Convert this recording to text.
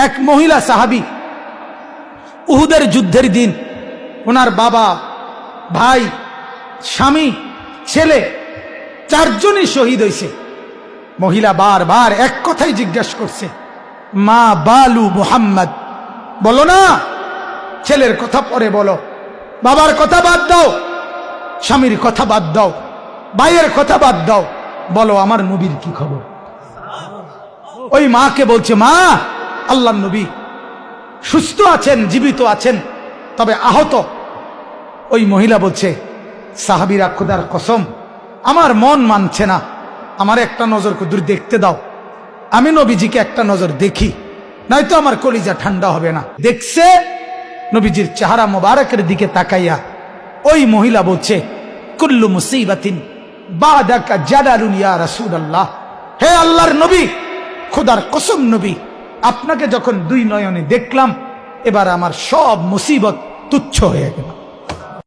এক মহিলা সাহাবী, উহুদের যুদ্ধের দিন ওনার বাবা, ভাই, স্বামী, ছেলে চারজনই শহীদ হয়েছে। মহিলা বারবার এক কথাই জিজ্ঞাসা করছে, মা বালু মুহাম্মদ, বলো না, ছেলের কথা পরে বলো, বাবার কথা বাদ দাও, স্বামীর কথা বাদ দাও, ভাইয়ের কথা বাদ দাও, বলো আমার নবীর কি খবর। ওই মাকে বলছে, মা, আল্লাহর নবী সুস্থ আছেন, জীবিত আছেন, তবে আহত। ওই মহিলা বলছে, সাহাবীরা, খোদার কসম আমার মন মানছে না, আমার একটা নজর দূর দেখতে দাও, আমি নবীজিকে একটা নজর দেখি, নয়তো আমার কলিজা ঠান্ডা হবে না। দেখছে নবীজির চেহারা মোবারকের দিকে তাকাইয়া ওই মহিলা বলছে, কুল্লু মুসিবাতিন বাদাকা জালালুন ইয়া রাসূলুল্লাহ, হে আল্লাহর নবী, খোদার কসম নবী, আপনাকে যখন দুই নয়নে দেখলাম, এবার আমার সব মুসিবত তুচ্ছ হয়ে গেল।